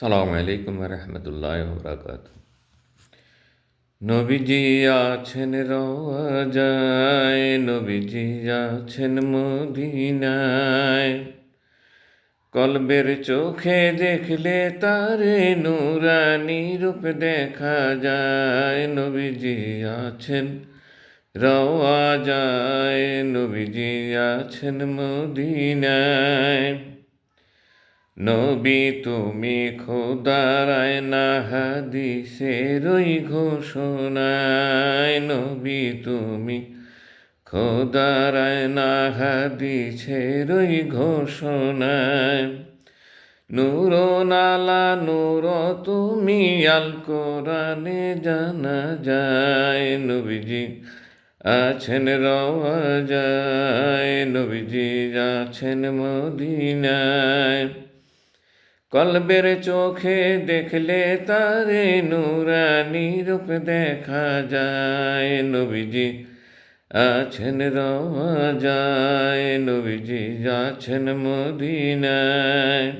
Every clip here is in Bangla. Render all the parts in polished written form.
সালামু আলাইকুম রহমতুল্লাহ বরকাত। নবীজি আছেন রওজায়, নবীজি আছেন মদিনায়। কলবের চোখে দেখলে তারে নূরানি রূপ দেখা যায়। নবীজি আছেন রওজায়, নবীজি আছেন মদিনায়। নবী তুমি খোদার আয়না, হাদিসেরই ঘোষণায়। নবী তুমি খোদার আয়না, হাদিসেরই ঘোষণায়। নূর নালা নূর তুমি, আল কোরআনে জানা যায়। নবীজি আছেন রওজায়, নবীজি আছেন মদিনায়। কলবের চোখে দেখলে তারে নূরানি রূপ দেখা যায়। নবীজি আছেন রওজায়, নবীজি আছেন মদিনায়।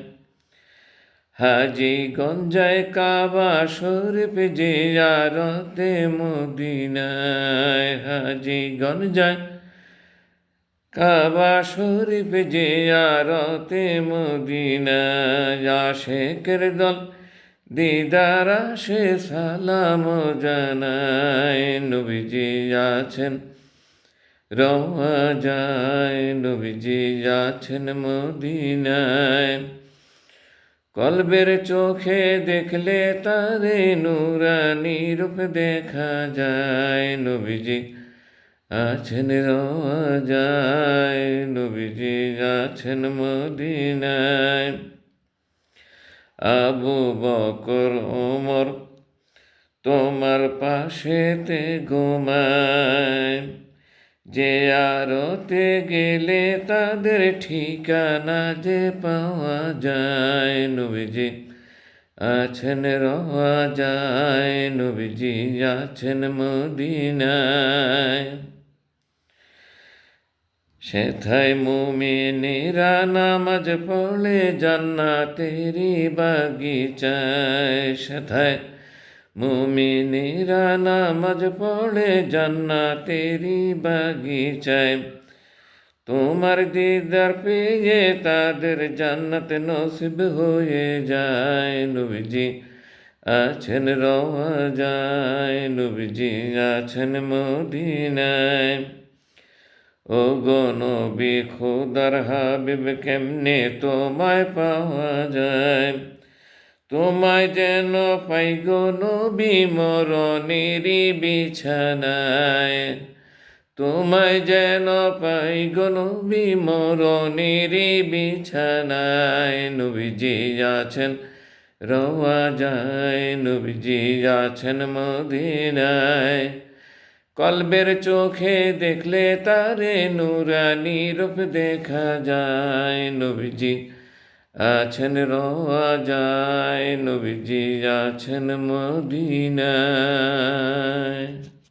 হাজি গঞ্জায় কাবা শরীফ জিয়ারতে মদিনায়। হাজি গঞ্জায় কাবা শরীফ জিয়ারতে মদিনায়। আশেকের দল দিদার আসে সালাম জানায়। নবীজি আছেন রওজায়, নবীজি আছেন মদিনায়। কলবের চোখে দেখলে তারে নূরানি রূপ দেখা যায়। নবীজি আছেন রওজায়, নবীজি আছেন মদিনায়। আবু বকর ওমর তোমার পাশেতে ঘুমায়। যে আরতে গেলে তাদের ঠিকানা যে পাওয়া যায়। নবীজি আছেন রওজায়, নবীজি আছেন মদিনায়। সেথায় মুমিনেরা নামাজ পড়লে জান্নাতেরি বাগিচায়। সেথায় মুমিনেরা নামাজ পড়লে জান্নাতেরি বাগিচায়। তোমার দিদার পেয়ে তাদের জান্নাত নসিব হয়ে যায়। নবীজি আছেন রওজায়, নবীজি আছেন মদিনায়। ও গো নবী খোদার হাবিব, কেমনে তোমায় পাওয়া যায়। তোমায় যেন পাই গো নবী মরণেরই বিছানায়। তোমায় যেন পাই গো নবী মরণেরই বিছানায়। নবীজি আছেন রওজায়, নবীজি আছেন মদিনায়। কলবের চোখে দেখলে তারে নূরানি রূপ দেখা যায়। নবীজি আছেন রওজায়, নবীজি আছেন মদিনায়।